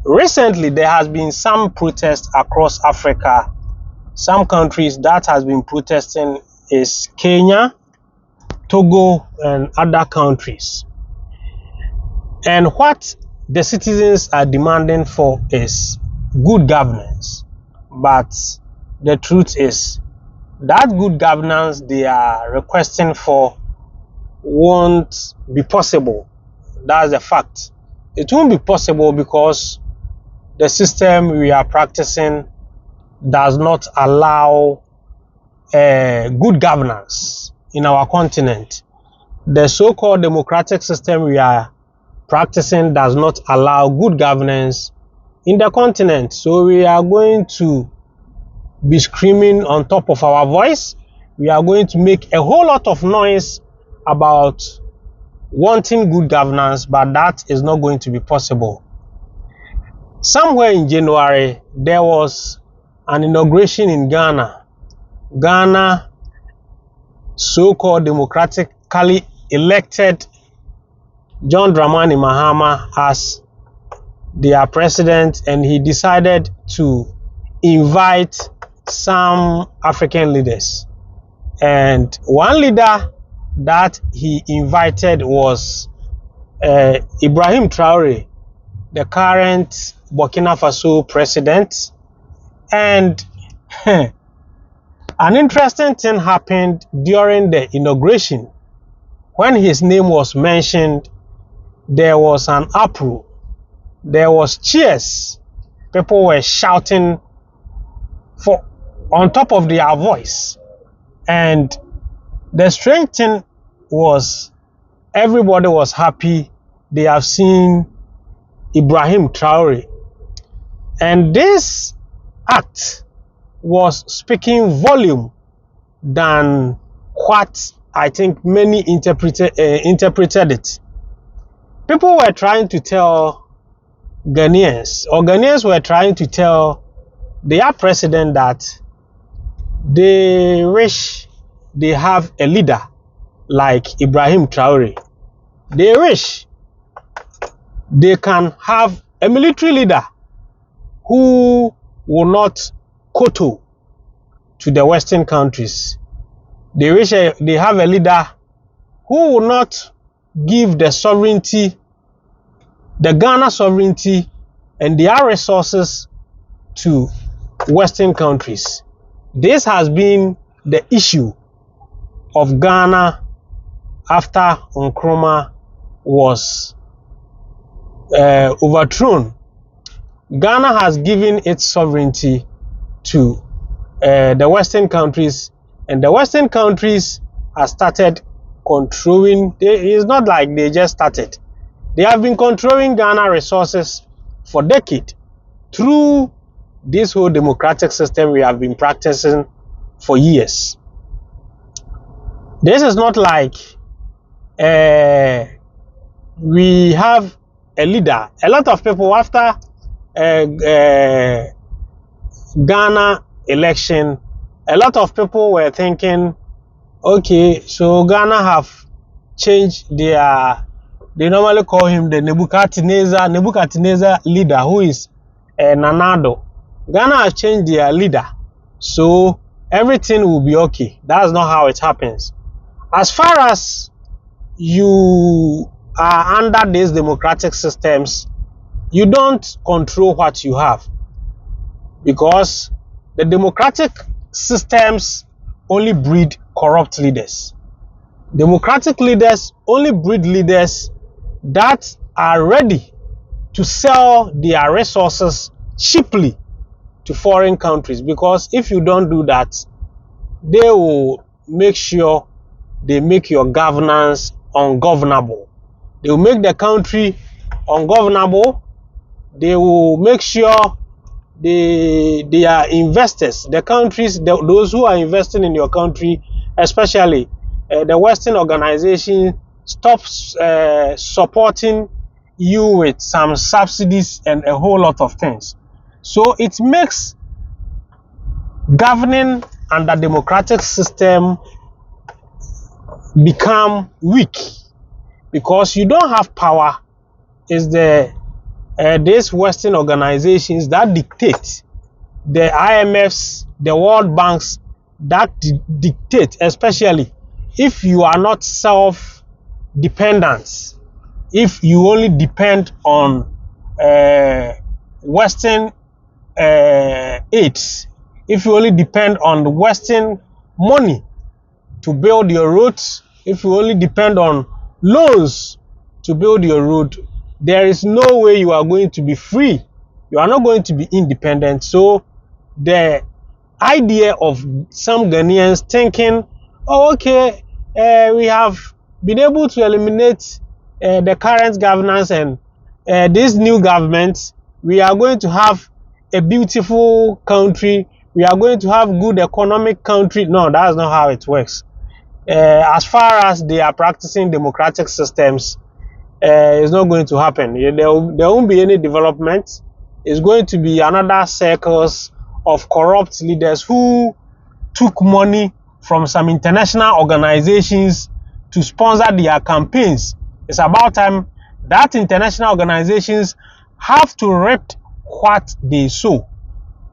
Recently, there has been some protests across Africa. Some countries that has been protesting is Kenya, Togo, and other countries. And what the citizens are demanding for is good governance. But the truth is that good governance they are requesting for won't be possible. That's a fact. It won't be possible because the system we are practicing does not allow good governance in our continent. The so-called democratic system we are practicing does not allow good governance in the continent. So we are going to be screaming on top of our voice. We are going to make a whole lot of noise about wanting good governance, but that is not going to be possible. Somewhere in January, there was an inauguration in Ghana. Ghana, so-called democratically elected John Dramani Mahama as their president, and he decided to invite some African leaders. And one leader that he invited was Ibrahim Traore, the current Burkina Faso president. And an interesting thing happened during the inauguration. When his name was mentioned, there was an uproar. There was cheers. People were shouting for on top of their voice. And the strange thing was everybody was happy. They have seen Ibrahim Traore. And this act was speaking volume than what I think many interpreted it. People were trying to tell Ghanaians, or Ghanaians were trying to tell their president that they wish they have a leader like Ibrahim Traore. They wish they can have a military leader who will not kowtow to the Western countries. They wish they have a leader who will not give the sovereignty, the Ghana sovereignty and their resources to Western countries. This has been the issue of Ghana after Nkrumah was overthrown. Ghana has given its sovereignty to the Western countries, and the Western countries have started controlling. It's not like they just started. They have been controlling Ghana resources for decades through this whole democratic system we have been practicing for years. This is not like we have a leader. A lot of people after Ghana election, a lot of people were thinking, okay, so Ghana have changed their, they normally call him the Nebuchadnezzar leader, who is Nanado. Ghana has changed their leader, so everything will be okay. That's not how it happens. As far as you are under these democratic systems, you don't control what you have, because the democratic systems only breed corrupt leaders. Democratic leaders only breed leaders that are ready to sell their resources cheaply to foreign countries, because if you don't do that, they will make sure they make your governance ungovernable. They will make the country ungovernable. They will make sure their investors, the countries, those who are investing in your country, especially the Western organization, stop supporting you with some subsidies and a whole lot of things. So it makes governing under democratic system become weak, because you don't have power. It's the these Western organizations that dictate, the IMFs, the World Banks, that dictate, especially if you are not self-dependent, if you only depend on Western aids, if you only depend on the Western money to build your roads, if you only depend on loans to build your road, there is no way you are going to be free. You are not going to be independent. So the idea of some Ghanaians thinking, oh, okay, we have been able to eliminate the current governance and this new government, we are going to have a beautiful country, we are going to have good economic country. No, that's not how it works. As far as they are practicing democratic systems, it's not going to happen. There won't be any development. It's going to be another circles of corrupt leaders who took money from some international organizations to sponsor their campaigns. It's about time that international organizations have to reap what they sow.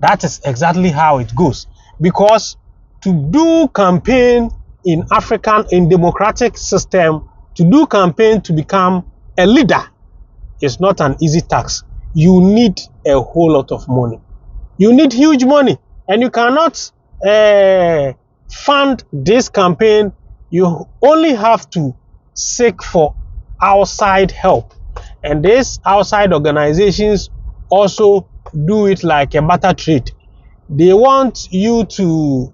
That is exactly how it goes. Because to do campaign in democratic system, to do campaign to become a leader is not an easy task. You need a whole lot of money. You need huge money, and you cannot fund this campaign. You only have to seek for outside help, and these outside organizations also do it like a barter trade. They want you to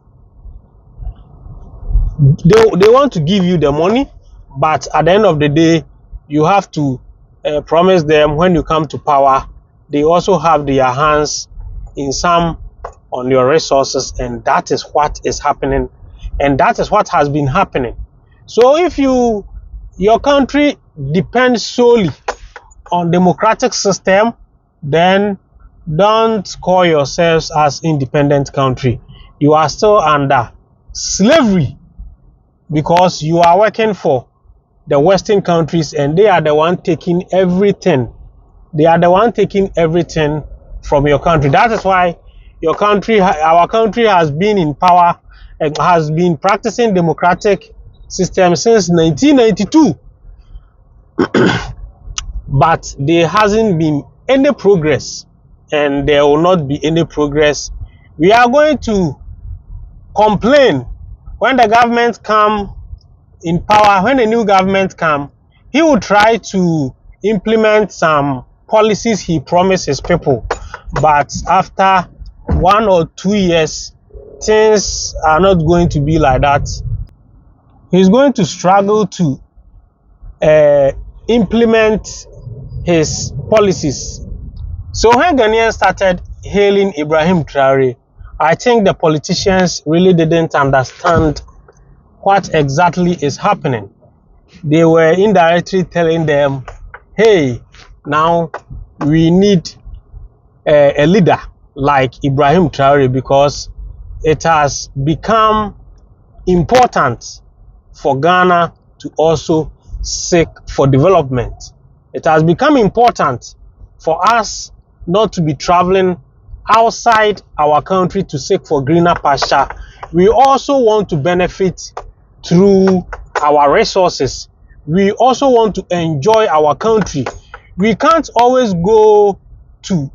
they want to give you the money, but at the end of the day, you have to promise them when you come to power, they also have their hands in some on your resources, and that is what is happening, and that is what has been happening. So if your country depends solely on democratic system, then don't call yourselves as independent country. You are still under slavery because you are working for the Western countries, and they are the one taking everything. They are the one taking everything from your country. That is why our country has been in power and has been practicing democratic system since 1992. But there hasn't been any progress, and there will not be any progress. We are going to complain when the government come in power. When a new government come, he will try to implement some policies he promises people, but after 1 or 2 years, things are not going to be like that. He's going to struggle to implement his policies. So when Ghanaians started hailing Ibrahim Traore, I think the politicians really didn't understand what exactly is happening. They were indirectly telling them, hey, now we need a leader like Ibrahim Traore, because it has become important for Ghana to also seek for development. It has become important for us not to be traveling outside our country to seek for greener pasture. We also want to benefit through our resources. We also want to enjoy our country. We can't always go to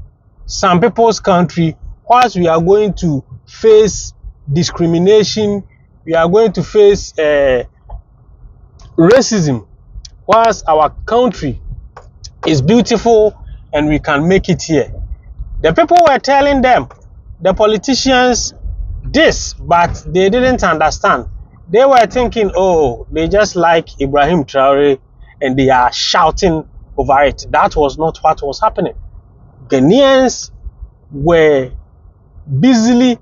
some people's country whilst we are going to face discrimination, we are going to face racism, whilst our country is beautiful and we can make it here. The people were telling them, the politicians, this, but they didn't understand. They were thinking, oh, they just like Ibrahim Traore and they are shouting over it. That was not what was happening. Ghanaians were busily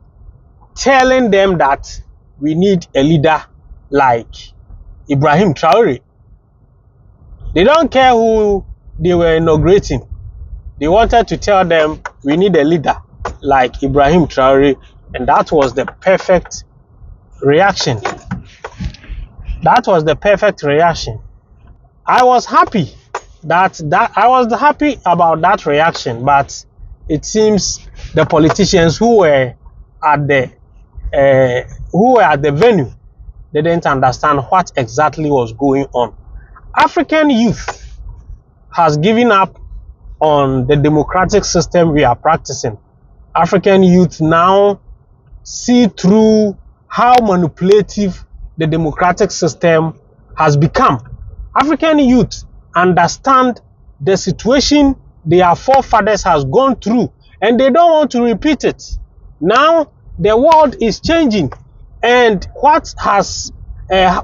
telling them that we need a leader like Ibrahim Traore. They don't care who they were inaugurating. They wanted to tell them we need a leader like Ibrahim Traore, and that was the perfect reaction. That was the perfect reaction. I was happy that I was happy about that reaction, but it seems the politicians who were at the venue didn't understand what exactly was going on. African youth has given up on the democratic system we are practicing. African youth now see through how manipulative the democratic system has become. African youth understand the situation their forefathers has gone through, and they don't want to repeat it. Now the world is changing, and what has a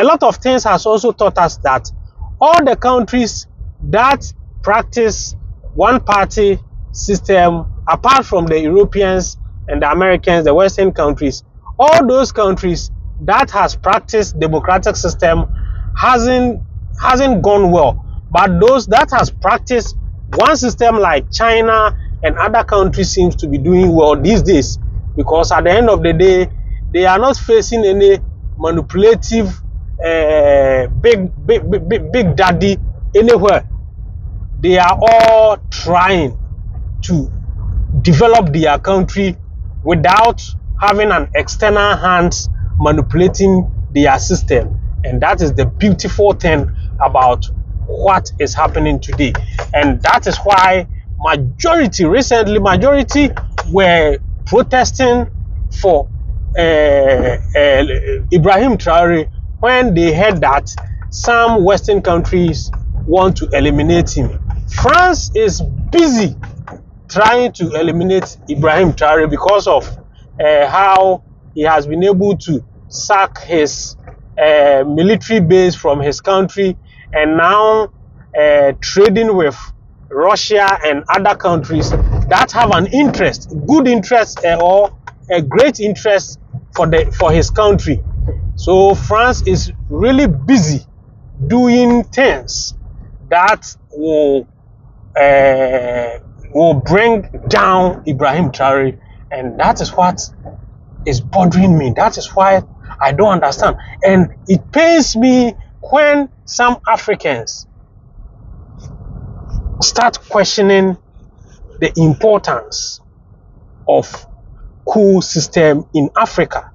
lot of things has also taught us that all the countries that practice one party system, apart from the Europeans and the Americans, the Western countries, all those countries that has practiced democratic system hasn't gone well. But those that has practiced one system like China and other countries seems to be doing well these days, because at the end of the day, they are not facing any manipulative big daddy anywhere. They are all trying to develop their country without having an external hand manipulating their system. And that is the beautiful thing about what is happening today. And that is why majority were protesting for Ibrahim Traore when they heard that some Western countries want to eliminate him. France is busy trying to eliminate Ibrahim Traore because of how he has been able to sack his military base from his country, and now trading with Russia and other countries that have an interest, good interest, or a great interest for his country. So France is really busy doing things that will bring down Ibrahim Traore, and that is what is bothering me. That is why I don't understand, and it pains me when some Africans start questioning the importance of coup system in Africa.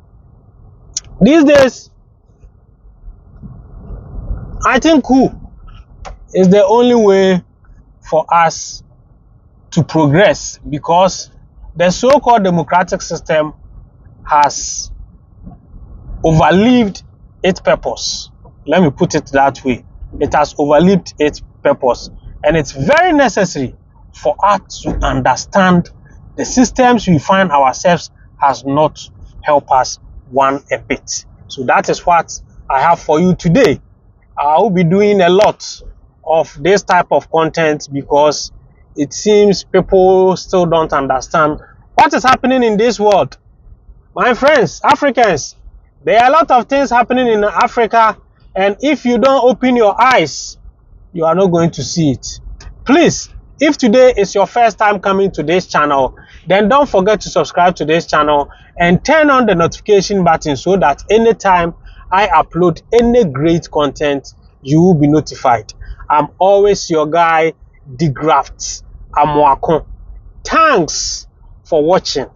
These days, I think coup is the only way for us to progress, because the so-called democratic system has overlived its purpose. Let me put it that way. It has overlived its purpose, and it's very necessary for us to understand the systems we find ourselves has not helped us one a bit. So that is what I have for you today. I will be doing a lot of this type of content because it seems people still don't understand what is happening in this world. My friends, Africans, there are a lot of things happening in Africa, and if you don't open your eyes, you are not going to see it. Please, if today is your first time coming to this channel, then don't forget to subscribe to this channel and turn on the notification button so that anytime I upload any great content, you will be notified. I'm always your guy, De-Graft Amoako. Thanks for watching.